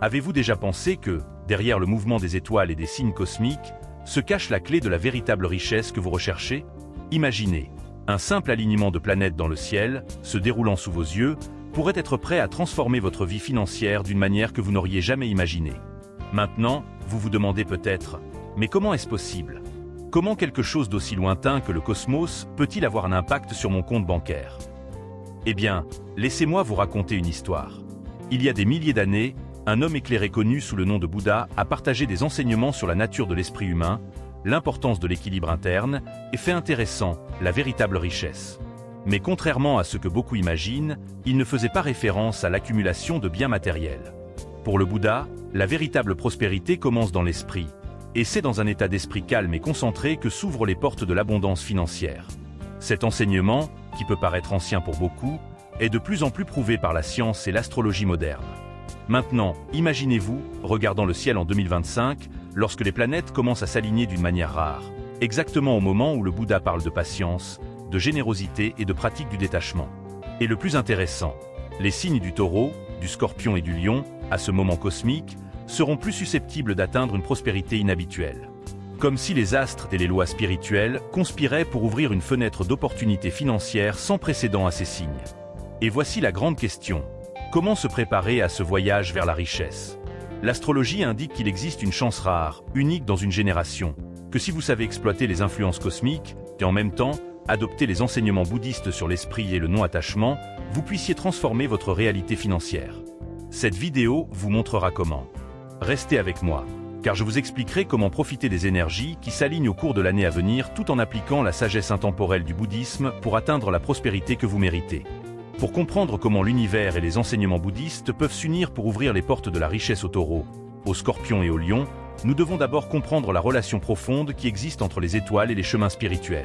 Avez-vous déjà pensé que, derrière le mouvement des étoiles et des signes cosmiques, se cache la clé de la véritable richesse que vous recherchez? Imaginez, un simple alignement de planètes dans le ciel, se déroulant sous vos yeux, pourrait être prêt à transformer votre vie financière d'une manière que vous n'auriez jamais imaginée. Maintenant, vous vous demandez peut-être, mais comment est-ce possible? Comment quelque chose d'aussi lointain que le cosmos peut-il avoir un impact sur mon compte bancaire? Eh bien, laissez-moi vous raconter une histoire. Il y a des milliers d'années, un homme éclairé connu sous le nom de Bouddha a partagé des enseignements sur la nature de l'esprit humain, l'importance de l'équilibre interne et fait intéressant, la véritable richesse. Mais contrairement à ce que beaucoup imaginent, il ne faisait pas référence à l'accumulation de biens matériels. Pour le Bouddha, la véritable prospérité commence dans l'esprit, et c'est dans un état d'esprit calme et concentré que s'ouvrent les portes de l'abondance financière. Cet enseignement, qui peut paraître ancien pour beaucoup, est de plus en plus prouvé par la science et l'astrologie moderne. Maintenant, imaginez-vous, regardant le ciel en 2025, lorsque les planètes commencent à s'aligner d'une manière rare, exactement au moment où le Bouddha parle de patience, de générosité et de pratique du détachement. Et le plus intéressant, les signes du Taureau, du Scorpion et du Lion, à ce moment cosmique, seront plus susceptibles d'atteindre une prospérité inhabituelle. Comme si les astres et les lois spirituelles conspiraient pour ouvrir une fenêtre d'opportunité financière sans précédent à ces signes. Et voici la grande question. Comment se préparer à ce voyage vers la richesse? L'astrologie indique qu'il existe une chance rare, unique dans une génération, que si vous savez exploiter les influences cosmiques, et en même temps, adopter les enseignements bouddhistes sur l'esprit et le non-attachement, vous puissiez transformer votre réalité financière. Cette vidéo vous montrera comment. Restez avec moi, car je vous expliquerai comment profiter des énergies qui s'alignent au cours de l'année à venir tout en appliquant la sagesse intemporelle du bouddhisme pour atteindre la prospérité que vous méritez. Pour comprendre comment l'univers et les enseignements bouddhistes peuvent s'unir pour ouvrir les portes de la richesse au Taureau, au Scorpion et au Lion, nous devons d'abord comprendre la relation profonde qui existe entre les étoiles et les chemins spirituels.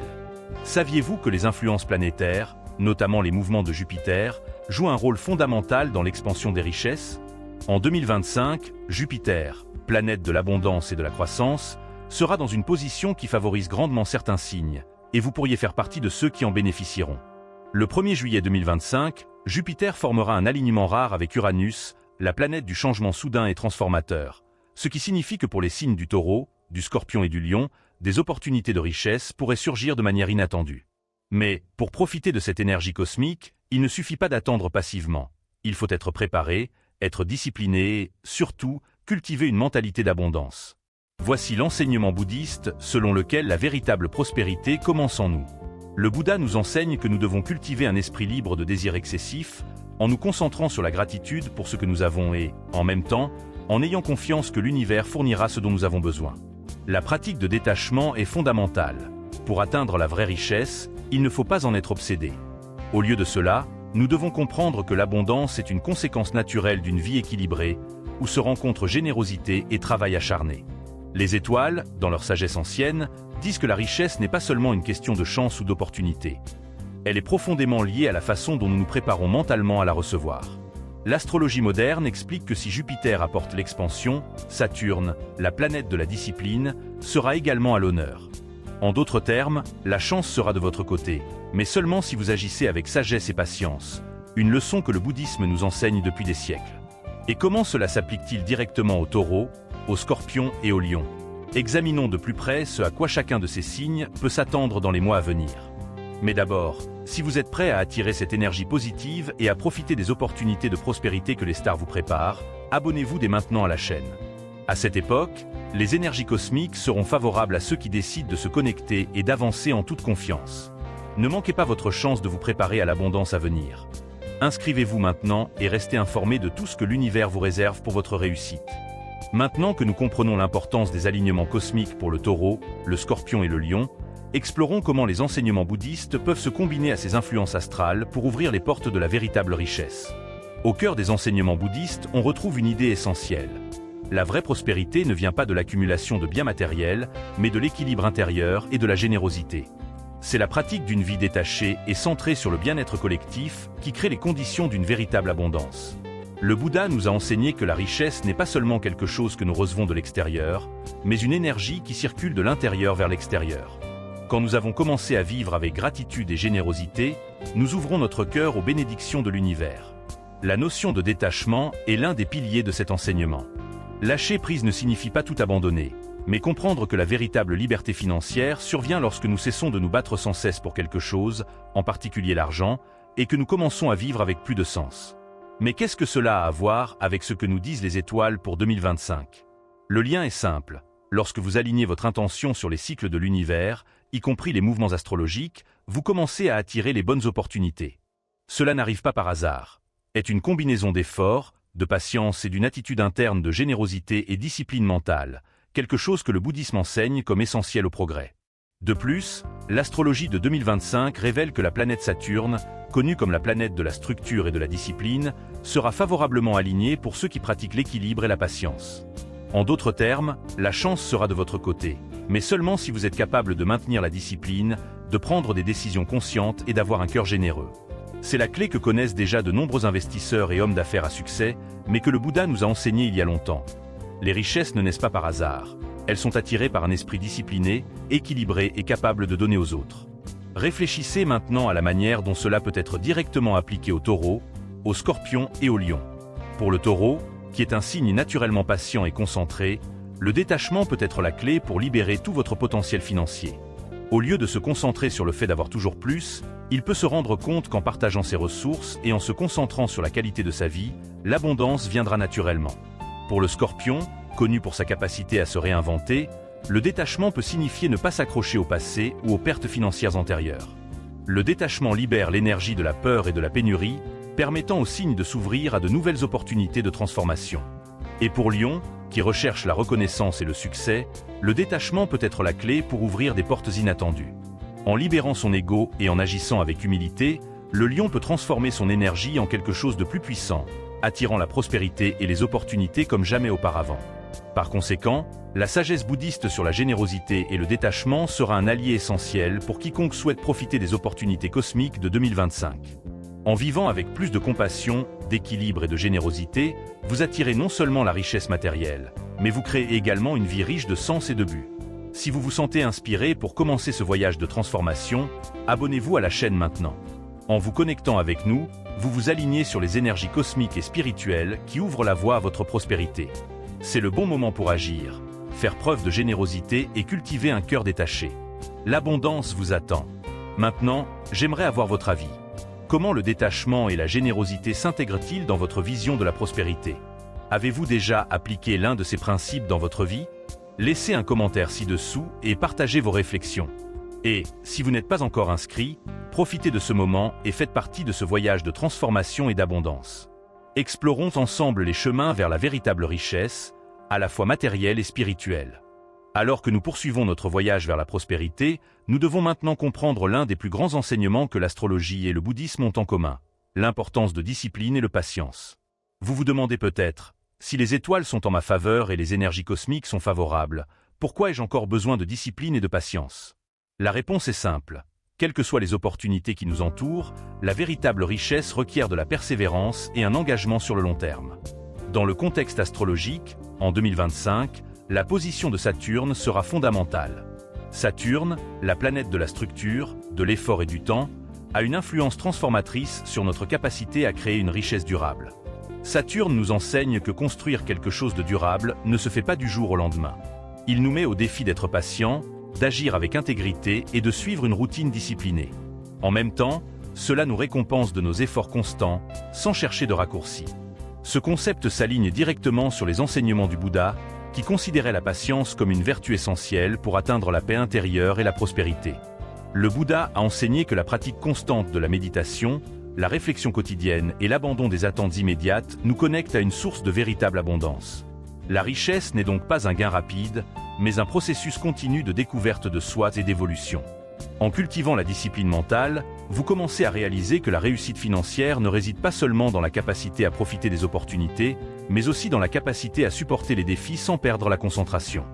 Saviez-vous que les influences planétaires, notamment les mouvements de Jupiter, jouent un rôle fondamental dans l'expansion des richesses? En 2025, Jupiter, planète de l'abondance et de la croissance, sera dans une position qui favorise grandement certains signes, et vous pourriez faire partie de ceux qui en bénéficieront. Le 1er juillet 2025, Jupiter formera un alignement rare avec Uranus, la planète du changement soudain et transformateur, ce qui signifie que pour les signes du Taureau, du Scorpion et du Lion, des opportunités de richesse pourraient surgir de manière inattendue. Mais, pour profiter de cette énergie cosmique, il ne suffit pas d'attendre passivement. Il faut être préparé, être discipliné et, surtout, cultiver une mentalité d'abondance. Voici l'enseignement bouddhiste selon lequel la véritable prospérité commence en nous. Le Bouddha nous enseigne que nous devons cultiver un esprit libre de désirs excessifs, en nous concentrant sur la gratitude pour ce que nous avons et, en même temps, en ayant confiance que l'univers fournira ce dont nous avons besoin. La pratique de détachement est fondamentale. Pour atteindre la vraie richesse, il ne faut pas en être obsédé. Au lieu de cela, nous devons comprendre que l'abondance est une conséquence naturelle d'une vie équilibrée, où se rencontrent générosité et travail acharné. Les étoiles, dans leur sagesse ancienne, disent que la richesse n'est pas seulement une question de chance ou d'opportunité. Elle est profondément liée à la façon dont nous nous préparons mentalement à la recevoir. L'astrologie moderne explique que si Jupiter apporte l'expansion, Saturne, la planète de la discipline, sera également à l'honneur. En d'autres termes, la chance sera de votre côté, mais seulement si vous agissez avec sagesse et patience, une leçon que le bouddhisme nous enseigne depuis des siècles. Et comment cela s'applique-t-il directement au Taureau, au Scorpion et au Lion? Examinons de plus près ce à quoi chacun de ces signes peut s'attendre dans les mois à venir. Mais d'abord, si vous êtes prêt à attirer cette énergie positive et à profiter des opportunités de prospérité que les stars vous préparent, abonnez-vous dès maintenant à la chaîne. À cette époque, les énergies cosmiques seront favorables à ceux qui décident de se connecter et d'avancer en toute confiance. Ne manquez pas votre chance de vous préparer à l'abondance à venir. Inscrivez-vous maintenant et restez informés de tout ce que l'univers vous réserve pour votre réussite. Maintenant que nous comprenons l'importance des alignements cosmiques pour le Taureau, le Scorpion et le Lion, explorons comment les enseignements bouddhistes peuvent se combiner à ces influences astrales pour ouvrir les portes de la véritable richesse. Au cœur des enseignements bouddhistes, on retrouve une idée essentielle. La vraie prospérité ne vient pas de l'accumulation de biens matériels, mais de l'équilibre intérieur et de la générosité. C'est la pratique d'une vie détachée et centrée sur le bien-être collectif qui crée les conditions d'une véritable abondance. Le Bouddha nous a enseigné que la richesse n'est pas seulement quelque chose que nous recevons de l'extérieur, mais une énergie qui circule de l'intérieur vers l'extérieur. Quand nous avons commencé à vivre avec gratitude et générosité, nous ouvrons notre cœur aux bénédictions de l'univers. La notion de détachement est l'un des piliers de cet enseignement. Lâcher prise ne signifie pas tout abandonner, mais comprendre que la véritable liberté financière survient lorsque nous cessons de nous battre sans cesse pour quelque chose, en particulier l'argent, et que nous commençons à vivre avec plus de sens. Mais qu'est-ce que cela a à voir avec ce que nous disent les étoiles pour 2025? Le lien est simple. Lorsque vous alignez votre intention sur les cycles de l'univers, y compris les mouvements astrologiques, vous commencez à attirer les bonnes opportunités. Cela n'arrive pas par hasard. C'est une combinaison d'efforts, de patience et d'une attitude interne de générosité et discipline mentale, quelque chose que le bouddhisme enseigne comme essentiel au progrès. De plus, l'astrologie de 2025 révèle que la planète Saturne, connue comme la planète de la structure et de la discipline, sera favorablement alignée pour ceux qui pratiquent l'équilibre et la patience. En d'autres termes, la chance sera de votre côté, mais seulement si vous êtes capable de maintenir la discipline, de prendre des décisions conscientes et d'avoir un cœur généreux. C'est la clé que connaissent déjà de nombreux investisseurs et hommes d'affaires à succès, mais que le Bouddha nous a enseigné il y a longtemps. Les richesses ne naissent pas par hasard. Elles sont attirées par un esprit discipliné, équilibré et capable de donner aux autres. Réfléchissez maintenant à la manière dont cela peut être directement appliqué au taureau, au scorpion et au lion. Pour le taureau, qui est un signe naturellement patient et concentré, le détachement peut être la clé pour libérer tout votre potentiel financier. Au lieu de se concentrer sur le fait d'avoir toujours plus, il peut se rendre compte qu'en partageant ses ressources et en se concentrant sur la qualité de sa vie, l'abondance viendra naturellement. Pour le scorpion, connu pour sa capacité à se réinventer, le détachement peut signifier ne pas s'accrocher au passé ou aux pertes financières antérieures. Le détachement libère l'énergie de la peur et de la pénurie, permettant au signe de s'ouvrir à de nouvelles opportunités de transformation. Et pour Lion, qui recherche la reconnaissance et le succès, le détachement peut être la clé pour ouvrir des portes inattendues. En libérant son ego et en agissant avec humilité, le lion peut transformer son énergie en quelque chose de plus puissant, attirant la prospérité et les opportunités comme jamais auparavant. Par conséquent, la sagesse bouddhiste sur la générosité et le détachement sera un allié essentiel pour quiconque souhaite profiter des opportunités cosmiques de 2025. En vivant avec plus de compassion, d'équilibre et de générosité, vous attirez non seulement la richesse matérielle, mais vous créez également une vie riche de sens et de but. Si vous vous sentez inspiré pour commencer ce voyage de transformation, abonnez-vous à la chaîne maintenant. En vous connectant avec nous, vous vous alignez sur les énergies cosmiques et spirituelles qui ouvrent la voie à votre prospérité. C'est le bon moment pour agir, faire preuve de générosité et cultiver un cœur détaché. L'abondance vous attend. Maintenant, j'aimerais avoir votre avis. Comment le détachement et la générosité s'intègrent-ils dans votre vision de la prospérité? Avez-vous déjà appliqué l'un de ces principes dans votre vie? Laissez un commentaire ci-dessous et partagez vos réflexions. Et, si vous n'êtes pas encore inscrit, profitez de ce moment et faites partie de ce voyage de transformation et d'abondance. Explorons ensemble les chemins vers la véritable richesse, à la fois matérielle et spirituelle. Alors que nous poursuivons notre voyage vers la prospérité, nous devons maintenant comprendre l'un des plus grands enseignements que l'astrologie et le bouddhisme ont en commun, l'importance de discipline et de patience. Vous vous demandez peut-être, si les étoiles sont en ma faveur et les énergies cosmiques sont favorables, pourquoi ai-je encore besoin de discipline et de patience? La réponse est simple. Quelles que soient les opportunités qui nous entourent, la véritable richesse requiert de la persévérance et un engagement sur le long terme. Dans le contexte astrologique, en 2025, la position de Saturne sera fondamentale. Saturne, la planète de la structure, de l'effort et du temps, a une influence transformatrice sur notre capacité à créer une richesse durable. Saturne nous enseigne que construire quelque chose de durable ne se fait pas du jour au lendemain. Il nous met au défi d'être patient, d'agir avec intégrité et de suivre une routine disciplinée. En même temps, cela nous récompense de nos efforts constants, sans chercher de raccourcis. Ce concept s'aligne directement sur les enseignements du Bouddha, qui considérait la patience comme une vertu essentielle pour atteindre la paix intérieure et la prospérité. Le Bouddha a enseigné que la pratique constante de la méditation, la réflexion quotidienne et l'abandon des attentes immédiates nous connectent à une source de véritable abondance. La richesse n'est donc pas un gain rapide, mais un processus continu de découverte de soi et d'évolution. En cultivant la discipline mentale, vous commencez à réaliser que la réussite financière ne réside pas seulement dans la capacité à profiter des opportunités, mais aussi dans la capacité à supporter les défis sans perdre la concentration.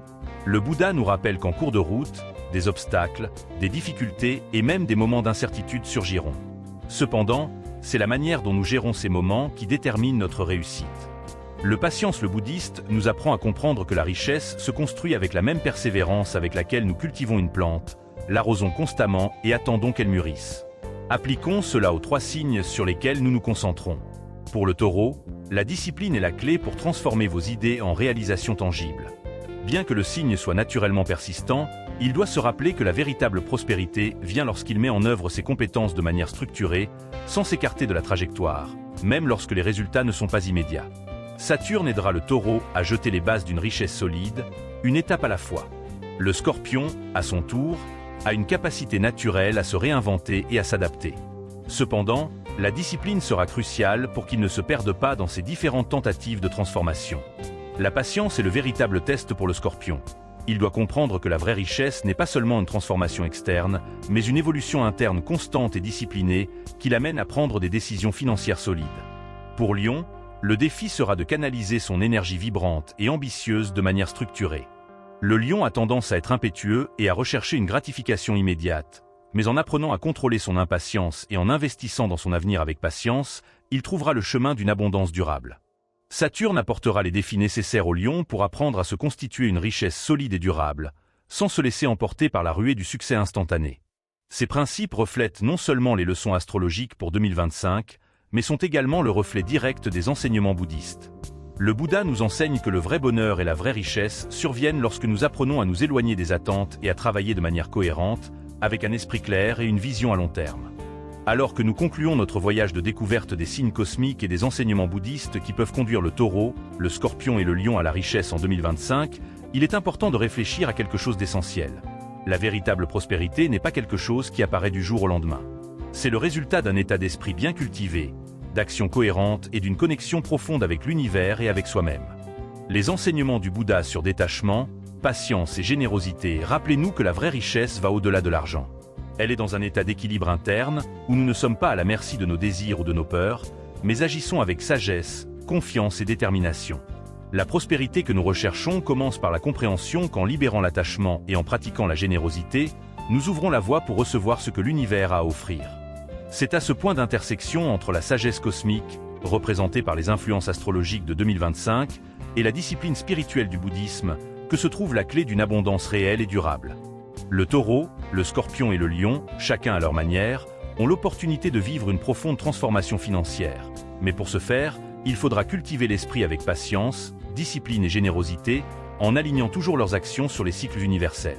Le Bouddha nous rappelle qu'en cours de route, des obstacles, des difficultés et même des moments d'incertitude surgiront. Cependant, c'est la manière dont nous gérons ces moments qui détermine notre réussite. Le patience le bouddhiste nous apprend à comprendre que la richesse se construit avec la même persévérance avec laquelle nous cultivons une plante, l'arrosons constamment et attendons qu'elle mûrisse. Appliquons cela aux 3 signes sur lesquels nous nous concentrons. Pour le Taureau, la discipline est la clé pour transformer vos idées en réalisations tangibles. Bien que le signe soit naturellement persistant, il doit se rappeler que la véritable prospérité vient lorsqu'il met en œuvre ses compétences de manière structurée, sans s'écarter de la trajectoire, même lorsque les résultats ne sont pas immédiats. Saturne aidera le Taureau à jeter les bases d'une richesse solide, une étape à la fois. Le Scorpion, à son tour, a une capacité naturelle à se réinventer et à s'adapter. Cependant, la discipline sera cruciale pour qu'il ne se perde pas dans ses différentes tentatives de transformation. La patience est le véritable test pour le Scorpion. Il doit comprendre que la vraie richesse n'est pas seulement une transformation externe, mais une évolution interne constante et disciplinée qui l'amène à prendre des décisions financières solides. Pour Lion, le défi sera de canaliser son énergie vibrante et ambitieuse de manière structurée. Le Lion a tendance à être impétueux et à rechercher une gratification immédiate, mais en apprenant à contrôler son impatience et en investissant dans son avenir avec patience, il trouvera le chemin d'une abondance durable. Saturne apportera les défis nécessaires au Lion pour apprendre à se constituer une richesse solide et durable, sans se laisser emporter par la ruée du succès instantané. Ces principes reflètent non seulement les leçons astrologiques pour 2025, mais sont également le reflet direct des enseignements bouddhistes. Le Bouddha nous enseigne que le vrai bonheur et la vraie richesse surviennent lorsque nous apprenons à nous éloigner des attentes et à travailler de manière cohérente, avec un esprit clair et une vision à long terme. Alors que nous concluons notre voyage de découverte des signes cosmiques et des enseignements bouddhistes qui peuvent conduire le Taureau, le Scorpion et le Lion à la richesse en 2025, il est important de réfléchir à quelque chose d'essentiel. La véritable prospérité n'est pas quelque chose qui apparaît du jour au lendemain. C'est le résultat d'un état d'esprit bien cultivé, d'actions cohérentes et d'une connexion profonde avec l'univers et avec soi-même. Les enseignements du Bouddha sur détachement, patience et générosité, rappelez-nous que la vraie richesse va au-delà de l'argent. Elle est dans un état d'équilibre interne, où nous ne sommes pas à la merci de nos désirs ou de nos peurs, mais agissons avec sagesse, confiance et détermination. La prospérité que nous recherchons commence par la compréhension qu'en libérant l'attachement et en pratiquant la générosité, nous ouvrons la voie pour recevoir ce que l'univers a à offrir. C'est à ce point d'intersection entre la sagesse cosmique, représentée par les influences astrologiques de 2025, et la discipline spirituelle du bouddhisme, que se trouve la clé d'une abondance réelle et durable. Le Taureau, le Scorpion et le Lion, chacun à leur manière, ont l'opportunité de vivre une profonde transformation financière. Mais pour ce faire, il faudra cultiver l'esprit avec patience, discipline et générosité, en alignant toujours leurs actions sur les cycles universels.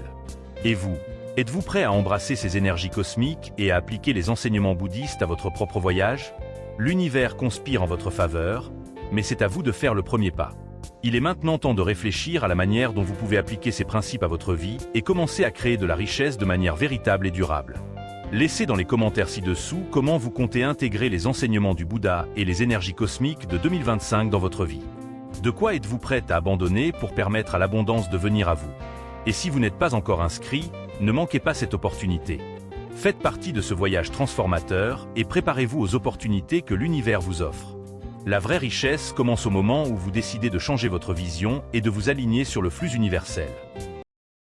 Et vous, êtes-vous prêt à embrasser ces énergies cosmiques et à appliquer les enseignements bouddhistes à votre propre voyage? L'univers conspire en votre faveur, mais c'est à vous de faire le premier pas. Il est maintenant temps de réfléchir à la manière dont vous pouvez appliquer ces principes à votre vie et commencer à créer de la richesse de manière véritable et durable. Laissez dans les commentaires ci-dessous comment vous comptez intégrer les enseignements du Bouddha et les énergies cosmiques de 2025 dans votre vie. De quoi êtes-vous prête à abandonner pour permettre à l'abondance de venir à vous? Et si vous n'êtes pas encore inscrit, ne manquez pas cette opportunité. Faites partie de ce voyage transformateur et préparez-vous aux opportunités que l'univers vous offre. La vraie richesse commence au moment où vous décidez de changer votre vision et de vous aligner sur le flux universel.